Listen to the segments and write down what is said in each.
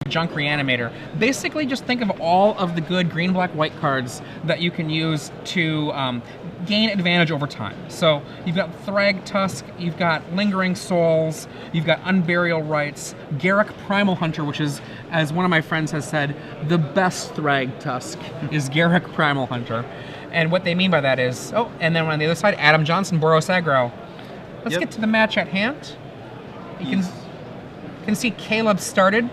Junk Reanimator. Basically, just think of all of the good green, black, white cards that you can use to gain advantage over time. So you've got Thrag Tusk, you've got Lingering Souls, you've got Unburial Rites, Garruk Primal Hunter, which is, as one of my friends has said, the best Thrag Tusk is Garruk Primal Hunter. And what they mean by that is, oh, and then on the other side, Adam Johnson, Boros Aggro. Let's get to the match at hand. You can see Caleb started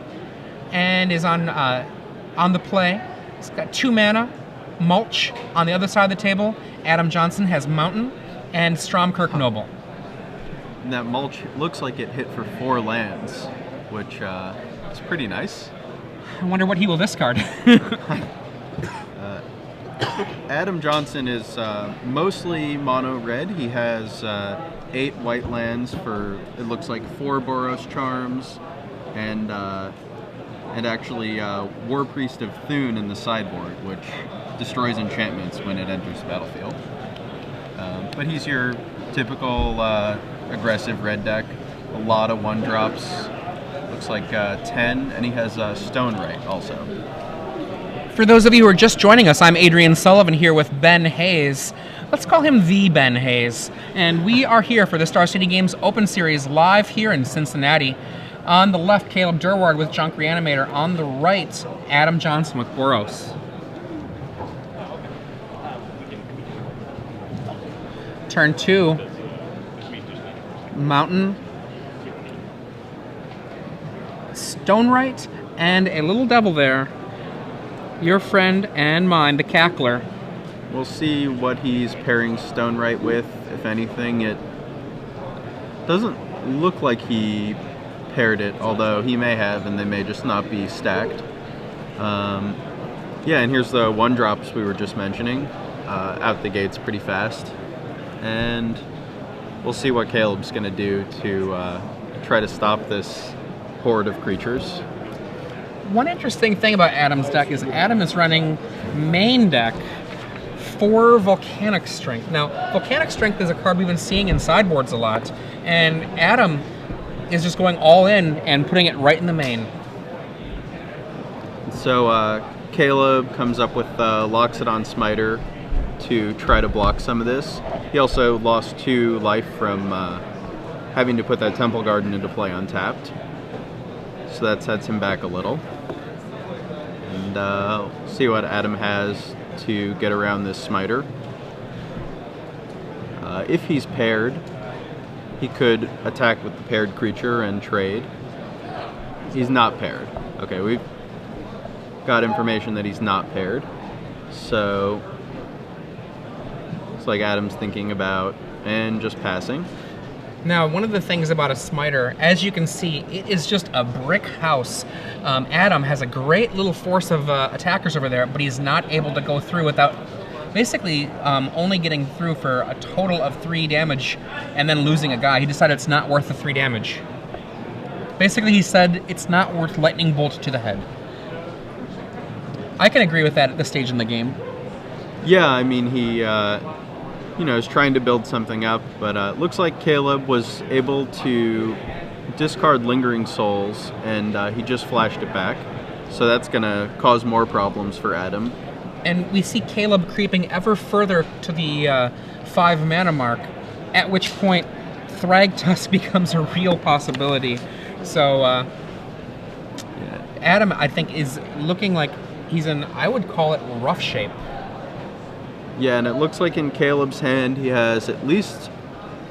and is on the play. He's got 2 mana, Mulch on the other side of the table. Adam Johnson has Mountain and Stromkirk Noble. And that Mulch looks like it hit for 4 lands, which is pretty nice. I wonder what he will discard. Adam Johnson is mostly mono red. He has 8 white lands for, it looks like 4 Boros Charms, and actually War Priest of Thune in the sideboard, which destroys enchantments when it enters the battlefield. But he's your typical aggressive red deck. A lot of 1-drops. Looks like 10, and he has Stone Right also. For those of you who are just joining us, I'm Adrian Sullivan here with Ben Hayes. Let's call him the Ben Hayes. And we are here for the Star City Games Open Series live here in Cincinnati. On the left, Caleb Durward with Junk Reanimator. On the right, Adam Johnson with Boros. Turn 2. Mountain. Stone Right, and a little devil there. Your friend and mine, the Cackler. We'll see what he's pairing Stone Right with, if anything. It doesn't look like he paired it, although he may have, and they may just not be stacked. Yeah, and here's the 1-drops we were just mentioning. Out the gates pretty fast. And we'll see what Caleb's going to do to try to stop this horde of creatures. One interesting thing about Adam's deck is Adam is running main deck for Volcanic Strength. Now, Volcanic Strength is a card we've been seeing in sideboards a lot, and Adam is just going all in and putting it right in the main. So Caleb comes up with Loxodon Smiter to try to block some of this. He also lost 2 life from having to put that Temple Garden into play untapped. So that sets him back a little. And see what Adam has to get around this Smiter. If he's paired, he could attack with the paired creature and trade. He's not paired. Okay, we've got information that he's not paired. So it's like Adam's thinking about and just passing. Now, one of the things about a Smiter, as you can see, it is just a brick house. Adam has a great little force of attackers over there, but he's not able to go through without basically only getting through for a total of 3 damage and then losing a guy. He decided it's not worth the 3 damage. Basically, he said it's not worth Lightning Bolt to the head. I can agree with that at this stage in the game. Yeah, I mean, he is trying to build something up, but it looks like Caleb was able to discard Lingering Souls, and he just flashed it back. So that's going to cause more problems for Adam. And we see Caleb creeping ever further to the 5 mana mark, at which point Thrag Tusk becomes a real possibility. So Adam, I think, is looking like he's in, I would call it, rough shape. Yeah, and it looks like in Caleb's hand he has at least,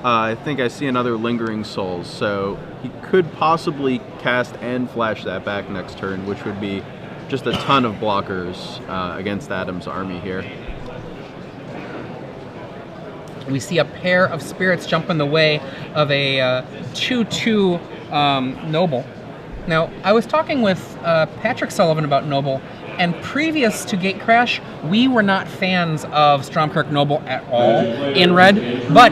I think I see another Lingering Souls, so he could possibly cast and flash that back next turn, which would be just a ton of blockers against Adam's army here. We see a pair of spirits jump in the way of a 2/2 Noble. Now, I was talking with Patrick Sullivan about Noble, and previous to Gatecrash, we were not fans of Stromkirk Noble at all in red, but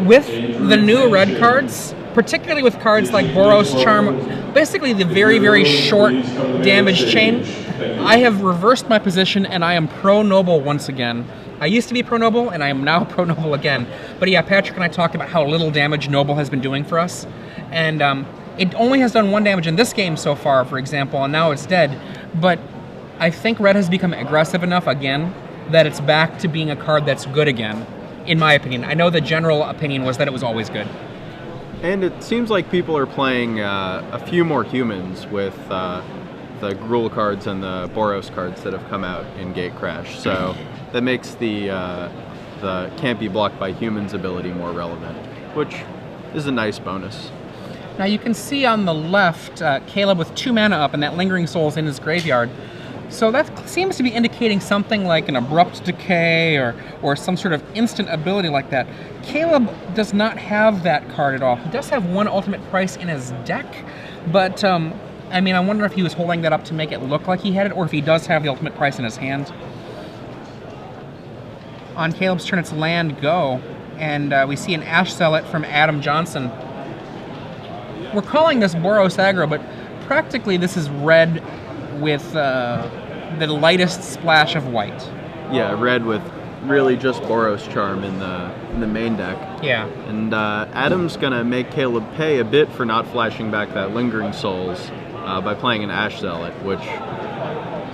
with the new red cards, particularly with cards like Boros Charm, basically the very, very short damage chain, I have reversed my position and I am pro-Noble once again. I used to be pro-Noble, and I am now pro-Noble again. But yeah, Patrick and I talked about how little damage Noble has been doing for us, and It only has done 1 damage in this game so far, for example, and now it's dead. But I think red has become aggressive enough again that it's back to being a card that's good again, in my opinion. I know the general opinion was that it was always good. And it seems like people are playing a few more humans with the Gruul cards and the Boros cards that have come out in Gatecrash. So that makes the can't be blocked by humans ability more relevant, which is a nice bonus. Now you can see on the left Caleb with 2 mana up and that Lingering Soul's in his graveyard. So that seems to be indicating something like an Abrupt Decay or some sort of instant ability like that. Caleb does not have that card at all. He does have 1 Ultimate Price in his deck, but I mean, I wonder if he was holding that up to make it look like he had it, or if he does have the Ultimate Price in his hand. On Caleb's turn, it's land go, and we see an Ash Zealot from Adam Johnson. We're calling this Boros aggro, but practically this is red with the lightest splash of white. Yeah, red with really just Boros Charm in the main deck. Yeah. And Adam's gonna make Caleb pay a bit for not flashing back that Lingering Souls by playing an Ash Zealot, which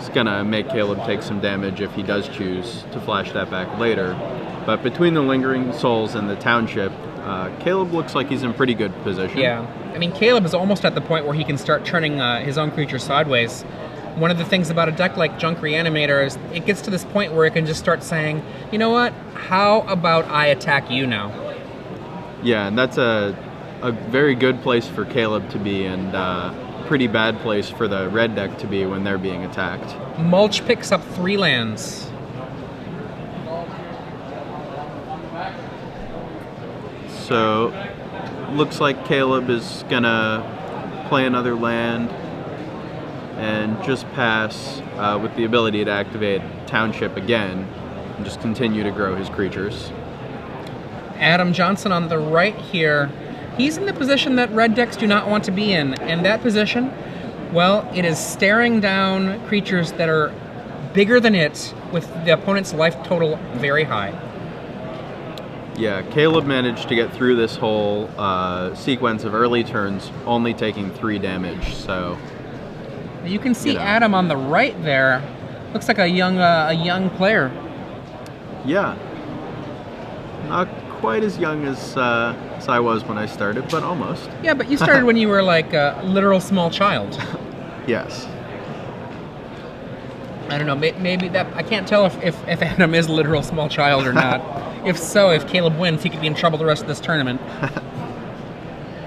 is gonna make Caleb take some damage if he does choose to flash that back later. But between the Lingering Souls and the Township, Caleb looks like he's in pretty good position. Yeah. I mean, Caleb is almost at the point where he can start turning his own creature sideways. One of the things about a deck like Junk Reanimator is it gets to this point where it can just start saying, you know what, how about I attack you now? Yeah, and that's a very good place for Caleb to be, and pretty bad place for the red deck to be when they're being attacked. Mulch picks up 3 lands. So, looks like Caleb is gonna play another land and just pass with the ability to activate Township again and just continue to grow his creatures. Adam Johnson on the right here, he's in the position that red decks do not want to be in. And that position, well, it is staring down creatures that are bigger than it with the opponent's life total very high. Yeah, Caleb managed to get through this whole sequence of early turns only taking 3 damage, so... You can see Adam on the right there. Looks like a young player. Yeah. Not quite as young as I was when I started, but almost. Yeah, but you started when you were like a literal small child. Yes. I don't know, maybe that... I can't tell if Adam is a literal small child or not. If so, if Caleb wins, he could be in trouble the rest of this tournament.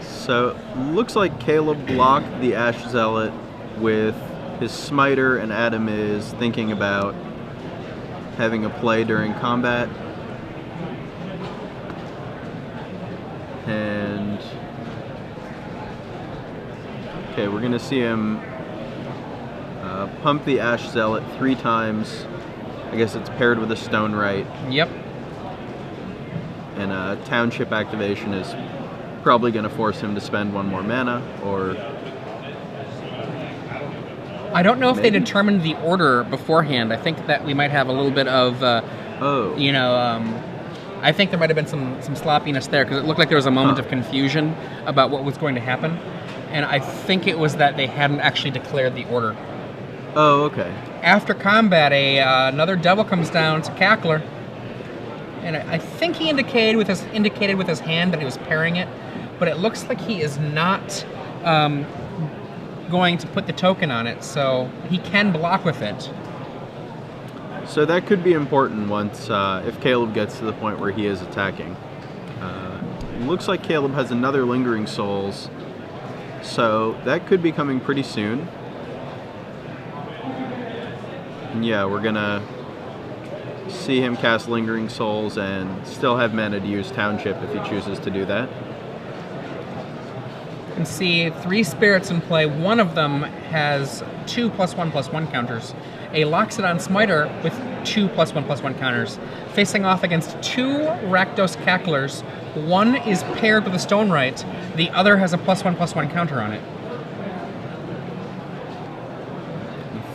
So, looks like Caleb blocked the Ash Zealot with his Smiter, and Adam is thinking about having a play during combat. And... okay, we're going to see him pump the Ash Zealot 3 times. I guess it's paired with a Stone Right. Yep. And a Township activation is probably going to force him to spend 1 more mana, or... I don't know if they determined the order beforehand. I think that we might have a little bit of, I think there might have been some sloppiness there, because it looked like there was a moment of confusion about what was going to happen. And I think it was that they hadn't actually declared the order. Oh, okay. After combat, another devil comes down to Cackler. And I think he indicated with his hand that he was pairing it, but it looks like he is not going to put the token on it, so he can block with it. So that could be important once, if Caleb gets to the point where he is attacking. Looks like Caleb has another Lingering Souls, so that could be coming pretty soon. And yeah, we're gonna see him cast Lingering Souls and still have mana to use Township if he chooses to do that. You can see 3 spirits in play. One of them has 2 +1/+1 counters. A Loxodon Smiter with 2 +1/+1 counters. Facing off against 2 Rakdos Cacklers. One is paired with a Stone Right. The other has a +1/+1 counter on it.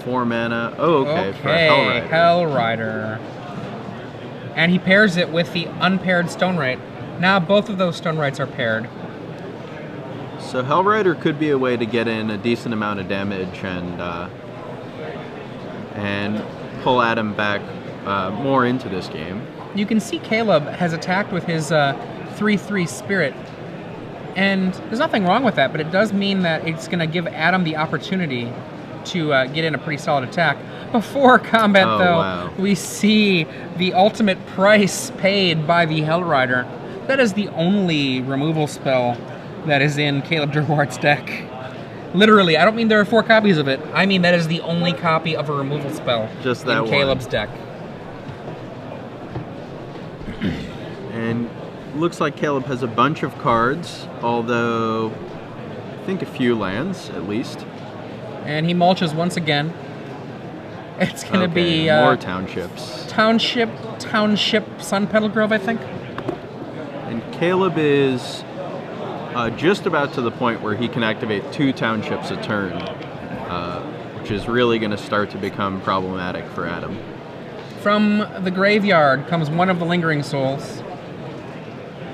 4 mana. Oh, okay. For Hellrider. Hellrider. And he pairs it with the unpaired Stone Right. Now both of those Stone Rights are paired. So Hellrider could be a way to get in a decent amount of damage and pull Adam back more into this game. You can see Caleb has attacked with his 3/3 Spirit, and there's nothing wrong with that, but it does mean that it's going to give Adam the opportunity to get in a pretty solid attack. Before combat, wow. we see the ultimate price paid by the Hellrider. That is the only removal spell that is in Caleb Durward's deck. Literally, I don't mean there are 4 copies of it. I mean that is the only copy of a removal spell just that in Caleb's deck. And looks like Caleb has a bunch of cards, although I think a few lands at least. And he mulches once again. It's going to be more townships. Township, Sun Petal Grove, I think. And Caleb is just about to the point where he can activate 2 townships a turn, which is really going to start to become problematic for Adam. From the graveyard comes one of the Lingering Souls.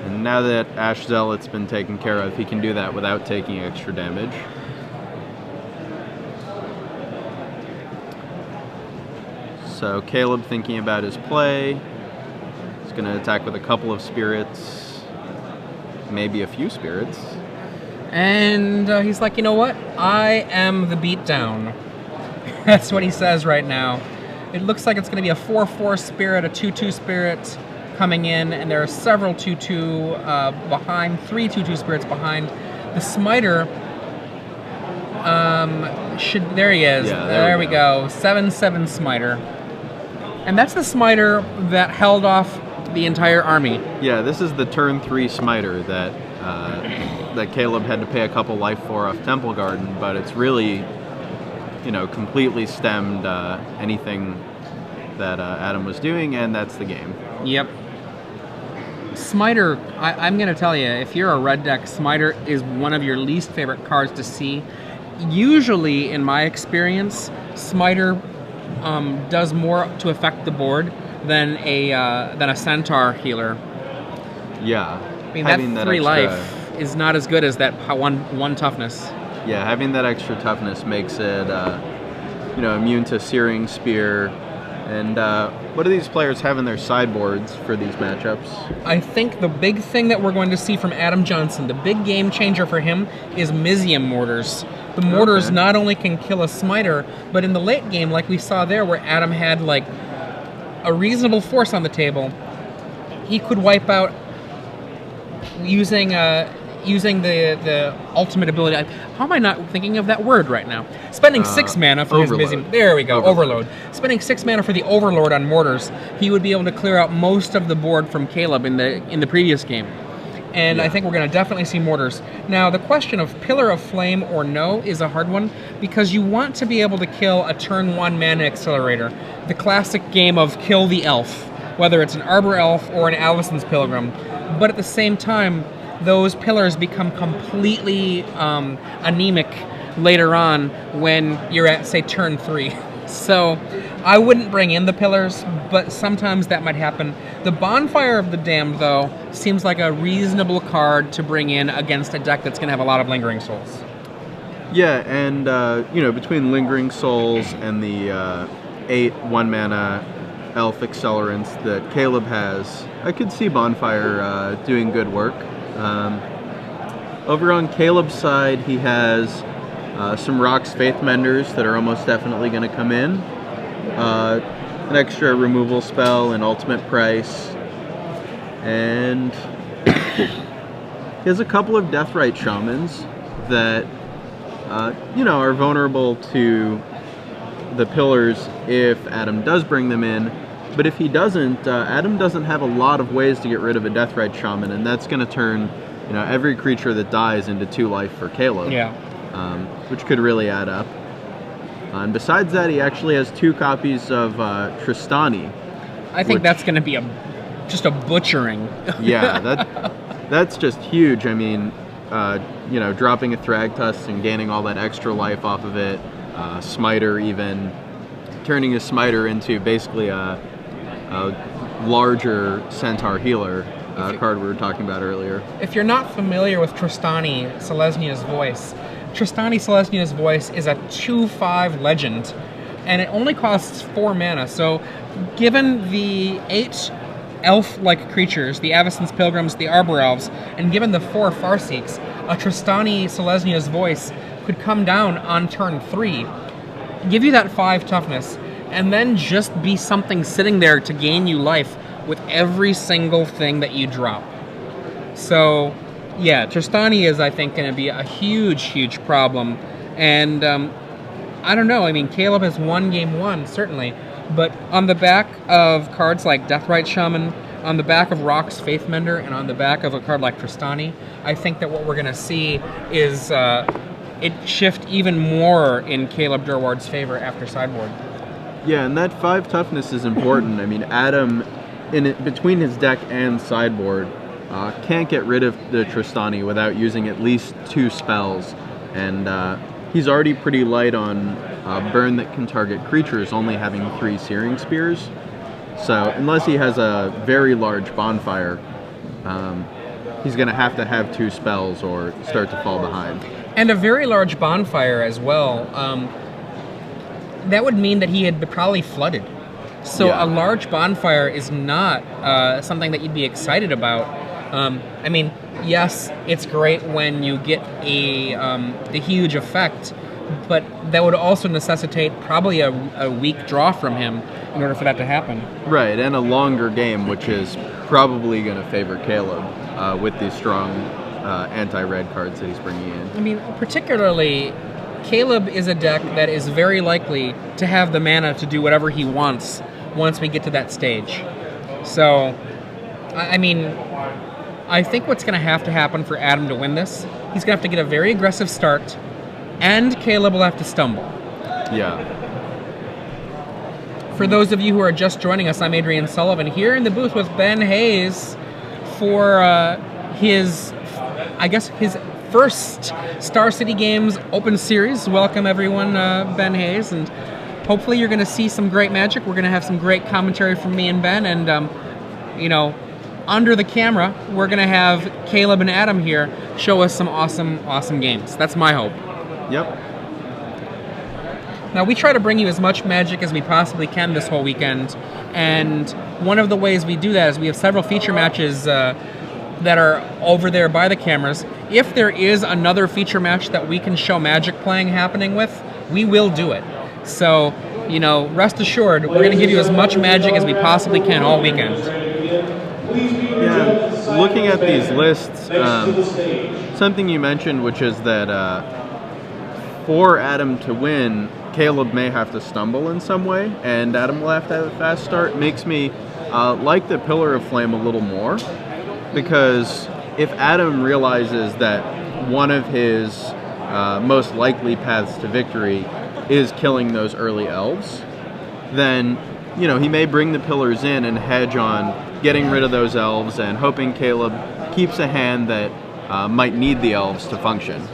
And now that Ash Zealot's been taken care of, he can do that without taking extra damage. So Caleb thinking about his play. He's going to attack with a couple of spirits, maybe a few spirits. And he's like, you know what? I am the beatdown. That's what he says right now. It looks like it's going to be a 4/4 spirit, a 2/2 spirit coming in, and there are several 2/2 behind, 3 2/2 spirits behind. The Smiter there he is. Yeah, there we go. 7/7 Smiter. And that's the Smiter that held off the entire army. Yeah, this is the turn 3 Smiter that that Caleb had to pay a couple life for off Temple Garden, but it's really, completely stemmed anything that Adam was doing, and that's the game. Yep. Smiter, I'm going to tell you, if you're a red deck, Smiter is one of your least favorite cards to see. Usually, in my experience, Smiter does more to affect the board than a Centaur healer. Yeah. I mean, that 3 life is not as good as that one toughness. Yeah, having that extra toughness makes it, immune to Searing Spear. And what do these players have in their sideboards for these matchups? I think the big thing that we're going to see from Adam Johnson, the big game changer for him, is Mizium Mortars. The Mortars not only can kill a Smiter, but in the late game, like we saw there, where Adam had like a reasonable force on the table, he could wipe out using the ultimate ability. How am I not thinking of that word right now? Spending 6 mana for Overload. his Mizium. There we go, Overload. Spending 6 mana for the Overlord on Mortars, he would be able to clear out most of the board from Caleb in the previous game. And I think we're going to definitely see Mortars. Now, the question of Pillar of Flame or no is a hard one, because you want to be able to kill a turn 1 mana accelerator. The classic game of kill the elf, whether it's an Arbor Elf or an Alison's Pilgrim. But at the same time, those pillars become completely anemic later on when you're at, say, turn 3. So I wouldn't bring in the pillars, but sometimes that might happen. The Bonfire of the Damned, though, seems like a reasonable card to bring in against a deck that's going to have a lot of Lingering Souls. Yeah, and, between Lingering Souls and the 8 1-mana elf accelerants that Caleb has, I could see Bonfire doing good work. Over on Caleb's side, he has some Rock's Faith Menders that are almost definitely going to come in. An extra removal spell, an ultimate price. And he has a couple of Deathrite Shamans that, are vulnerable to the pillars if Adam does bring them in. But if he doesn't, Adam doesn't have a lot of ways to get rid of a Deathrite Shaman, and that's going to turn, every creature that dies into 2 life for Caleb. Yeah. Which could really add up. And besides that, he actually has 2 copies of Tristani. I think that's going to be just a butchering. Yeah, that's just huge. I mean, dropping a Thragtusk and gaining all that extra life off of it. Smiter even, turning his Smiter into basically a larger Centaur healer card we were talking about earlier. If you're not familiar with Tristani Selesnya's Voice, Tristani Selesnya's Voice is a 2/5 legend, and it only costs 4 mana. So, given the 8 elf-like creatures, the Avacyn's Pilgrims, the Arbor Elves, and given the 4 Farseeks, a Tristani Selesnya's Voice could come down on turn 3, give you that 5 toughness, and then just be something sitting there to gain you life with every single thing that you drop. So, yeah, Tristani is, I think, going to be a huge, huge problem. And I don't know. I mean, Caleb has won game 1, certainly. But on the back of cards like Deathrite Shaman, on the back of Rock's Faithmender, and on the back of a card like Tristani, I think that what we're going to see is it shift even more in Caleb Durward's favor after sideboard. Yeah, and that 5 toughness is important. I mean, Adam, between his deck and sideboard, can't get rid of the Tristani without using at least 2 spells. And he's already pretty light on burn that can target creatures, only having 3 Searing Spears. So unless he has a very large bonfire, he's going to have 2 spells or start to fall behind. And a very large bonfire as well. That would mean that he had probably flooded. So Yeah. a large bonfire is not something that you'd be excited about. I mean, yes, it's great when you get the huge effect, but that would also necessitate probably a weak draw from him in order for that to happen. Right, and a longer game, which is probably going to favor Caleb with these strong anti-red cards that he's bringing in. I mean, particularly, Caleb is a deck that is very likely to have the mana to do whatever he wants once we get to that stage. So, I mean, I think what's going to happen for Adam to win this, he's going to have to get a very aggressive start, and Caleb will have to stumble. Yeah. For those of you who are just joining us, I'm Adrian Sullivan here in the booth with Ben Hayes for his first Star City Games Open Series. Welcome everyone, Ben Hayes, and hopefully you're going to see some great Magic. We're going to have some great commentary from me and Ben, and under the camera, we're going to have Caleb and Adam here show us some awesome, awesome games. That's my hope. Yep. Now, we try to bring you as much Magic as we possibly can this whole weekend, and one of the ways we do that is we have several feature matches that are over there by the cameras. If there is another feature match that we can show Magic playing happening with, we will do it. So, rest assured, we're going to give you as much Magic as we possibly can all weekend. Yeah, looking at these lists, something you mentioned, which is that for Adam to win, Caleb may have to stumble in some way, and Adam will have to have a fast start, makes me like the Pillar of Flame a little more, because if Adam realizes that one of his most likely paths to victory is killing those early elves, then he may bring the pillars in and hedge on getting rid of those elves and hoping Caleb keeps a hand that might need the elves to function.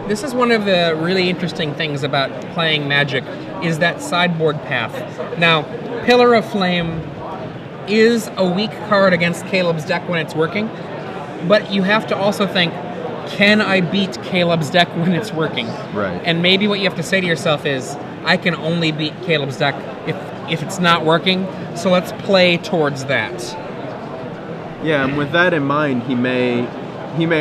This is one of the really interesting things about playing Magic, is that sideboard path. Now, Pillar of Flame is a weak card against Caleb's deck when it's working, but you have to also think, can I beat Caleb's deck when it's working? Right. And maybe what you have to say to yourself is, I can only beat Caleb's deck if it's not working, so let's play towards that. Yeah, and with that in mind, he may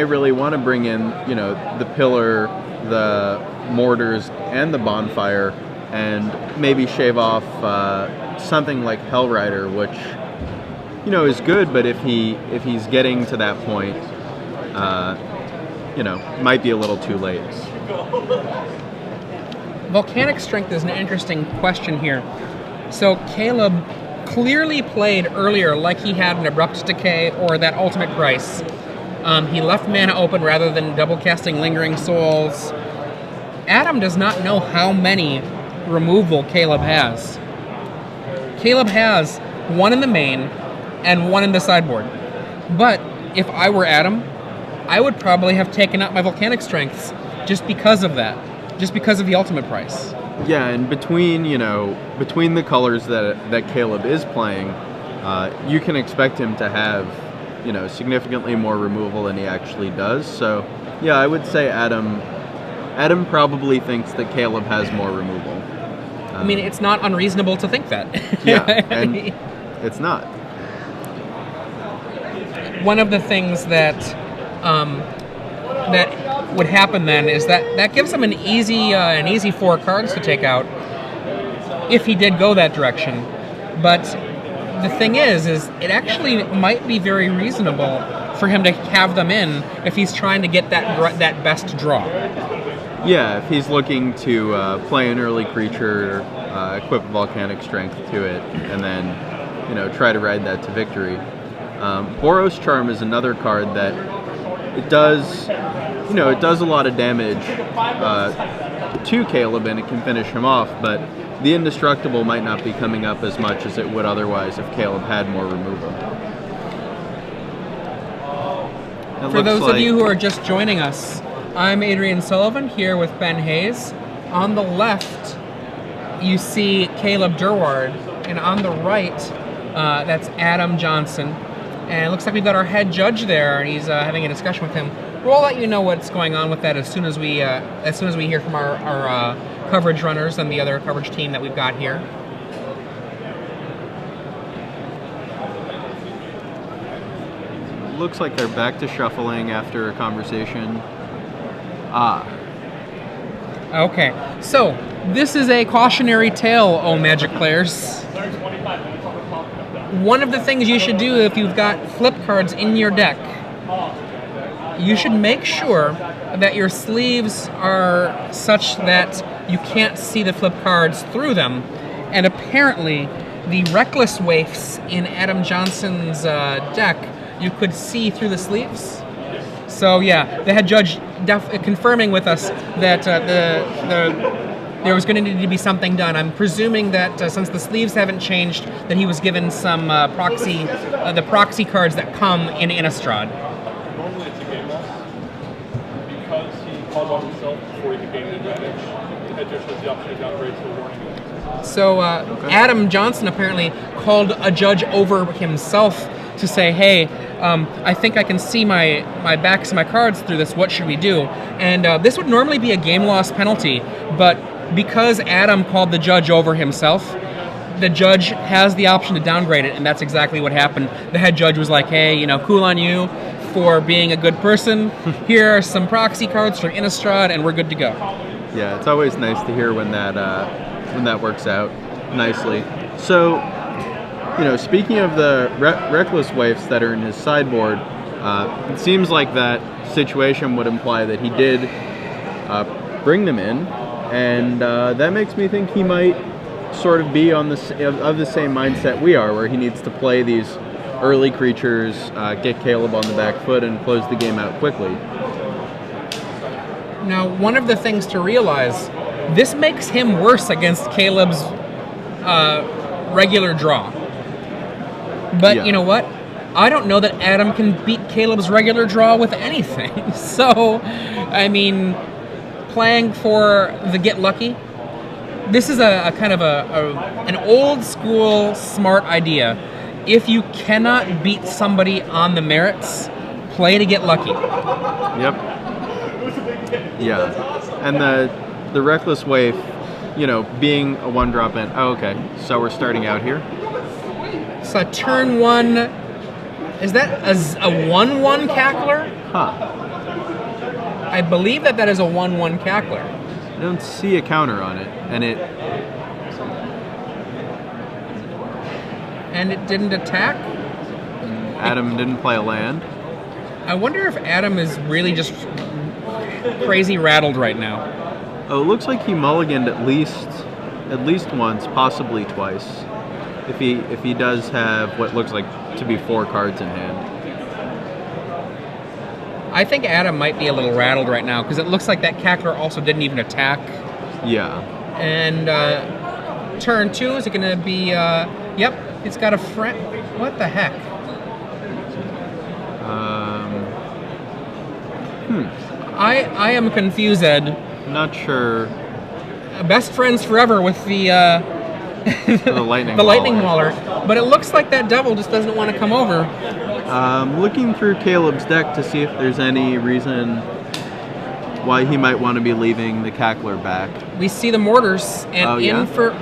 really want to bring in, the pillar, the mortars, and the bonfire, and maybe shave off something like Hellrider, which, is good, but if he's getting to that point, might be a little too late. Volcanic Strength is an interesting question here. So Caleb clearly played earlier like he had an Abrupt Decay or that Ultimate Price. He left mana open rather than double casting Lingering Souls. Adam does not know how many removal Caleb has. Caleb has one in the main and one in the sideboard. But if I were Adam, I would probably have taken out my Volcanic Strengths just because of that. Just because of the Ultimate Price. Yeah, and between the colors that Caleb is playing, you can expect him to have significantly more removal than he actually does. So, yeah, I would say Adam probably thinks that Caleb has more removal. I mean, it's not unreasonable to think that. Yeah, and it's not. One of the things that would happen then is that gives him an easy 4 cards to take out if he did go that direction. But the thing is it actually might be very reasonable for him to have them in if he's trying to get that best draw. Yeah, if he's looking to play an early creature, equip a volcanic strength to it, and then try to ride that to victory. Boros Charm is another card that it does a lot of damage to Caleb, and it can finish him off, but the indestructible might not be coming up as much as it would otherwise if Caleb had more removal. For those of you who are just joining us, I'm Adrian Sullivan here with Ben Hayes. On the left, you see Caleb Durward, and on the right, that's Adam Johnson. And it looks like we've got our head judge there, and he's having a discussion with him. We'll let you know what's going on with that as soon as we hear from our coverage runners and the other coverage team that we've got here. Looks like they're back to shuffling after a conversation. Okay, so this is a cautionary tale, oh Magic players. One of the things you should do if you've got flip cards in your deck, you should make sure that your sleeves are such that you can't see the flip cards through them. And apparently, the Reckless Waifs in Adam Johnson's deck, you could see through the sleeves. So yeah, the head judge confirming with us that there was going to need to be something done. I'm presuming that since the sleeves haven't changed, that he was given some the proxy cards that come in Innistrad. Normally it's a game loss. Because he called on himself before he could gain advantage, the head judge has the option to downgrade to a warning. So Adam Johnson apparently called a judge over himself to say, hey, I think I can see my backs of my cards through this. What should we do? And this would normally be a game loss penalty, but because Adam called the judge over himself, the judge has the option to downgrade it, and that's exactly what happened. The head judge was like, hey, cool on you for being a good person. Here are some proxy cards from Innistrad, and we're good to go. Yeah, it's always nice to hear when that works out nicely. So, speaking of the Reckless Waifs that are in his sideboard, it seems like that situation would imply that he did bring them in, and that makes me think he might sort of be of the same mindset we are, where he needs to play these early creatures, get Caleb on the back foot, and close the game out quickly. Now, one of the things to realize, this makes him worse against Caleb's regular draw. But yeah. You know what? I don't know that Adam can beat Caleb's regular draw with anything. So, I mean, playing for the get lucky, this is a kind of an old school smart idea. If you cannot beat somebody on the merits, play to get lucky. Yep. Yeah. And the Reckless Waif, being a 1-drop in. Oh, okay. So we're starting out here. So turn 1, is that a 1/1 cackler? Huh. I believe that is a 1/1 cackler. I don't see a counter on it, and it didn't attack? Adam didn't play a land. I wonder if Adam is really just crazy rattled right now. Oh, it looks like he mulliganed at least once, possibly twice. If he does have what looks like to be 4 cards in hand. I think Adam might be a little rattled right now, because it looks like that cackler also didn't even attack. Yeah. And turn 2, is it going to be, yep, it's got a friend. What the heck? I am confused, Ed. Not sure. Best friends forever with the the lightning mauler. But it looks like that devil just doesn't want to come over. Looking through Caleb's deck to see if there's any reason why he might want to be leaving the Cackler back. We see the mortars, and yeah? for...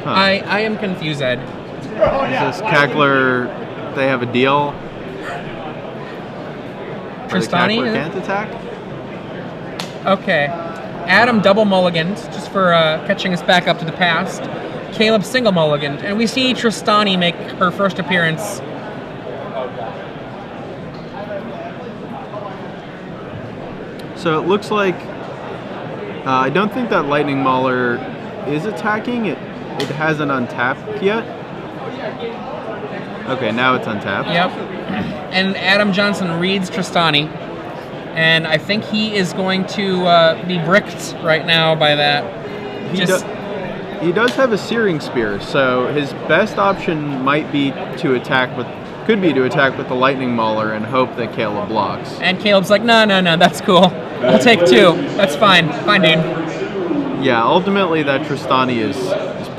Huh. I am confused, Ed. Is this Cackler, they have a deal? Tristani? Cackler can't attack? Okay. Adam double mulliganed, just for catching us back up to the past. Caleb single mulliganed, and we see Tristani make her first appearance. So it looks like I don't think that Lightning Mauler is attacking. It hasn't untapped yet. Okay, now it's untapped. Yep. And Adam Johnson reads Tristani, and I think he is going to be bricked right now by that. He does have a Searing Spear, so his best option might be to attack with the Lightning Mauler and hope that Caleb blocks. And Caleb's like, no, that's cool. I'll take 2. That's fine. Fine, dude. Yeah, ultimately that Tristani is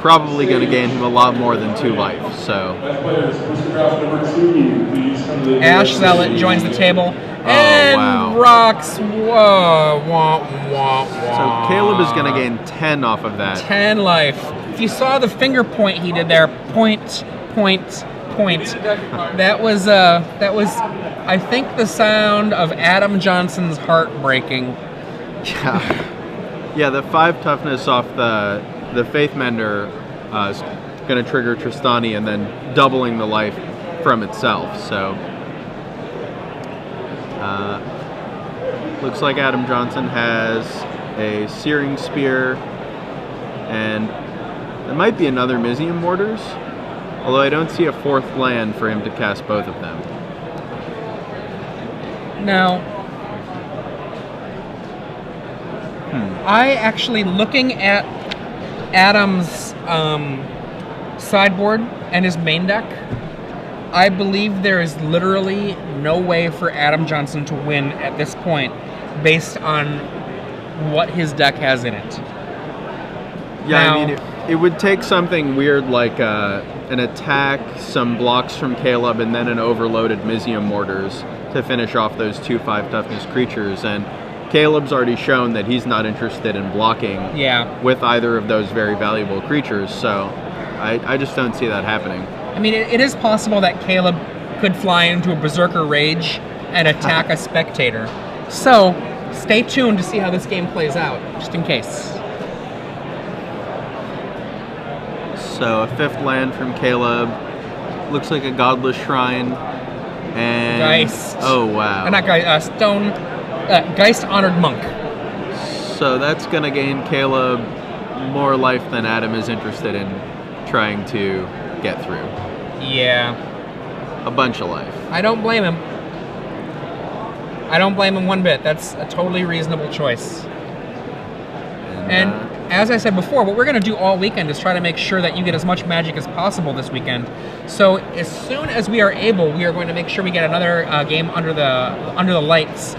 probably going to gain him a lot more than 2 life, so... Ash Zealot joins the table and wow. rocks. Whoa, wah, wah, wah. So Caleb is going to gain 10 off of that. 10 life. If you saw the finger point he did there, point. That was, I think, the sound of Adam Johnson's heart breaking. Yeah, the 5 toughness off the Faith Mender is going to trigger Tristani and then doubling the life from itself. So, looks like Adam Johnson has a Searing Spear, and there might be another Mizium Mortars, although I don't see a 4th land for him to cast both of them. Now, I actually, looking at Adam's sideboard and his main deck, I believe there is literally no way for Adam Johnson to win at this point based on what his deck has in it. Yeah, now, I mean, it would take something weird like an attack, some blocks from Caleb, and then an overloaded Mizium Mortars to finish off those 2 5 toughness creatures, and Caleb's already shown that he's not interested in blocking with either of those very valuable creatures, so I just don't see that happening. I mean, it is possible that Caleb could fly into a Berserker Rage and attack a Spectator. So, stay tuned to see how this game plays out, just in case. So, a 5th land from Caleb. Looks like a Godless Shrine. And... Geist. Oh, wow. Not Geist, Geist Honored Monk. So that's going to gain Caleb more life than Adam is interested in trying to get through. Yeah. A bunch of life. I don't blame him. I don't blame him one bit. That's a totally reasonable choice. And as I said before, what we're going to do all weekend is try to make sure that you get as much Magic as possible this weekend. So as soon as we are able, we are going to make sure we get another game under the lights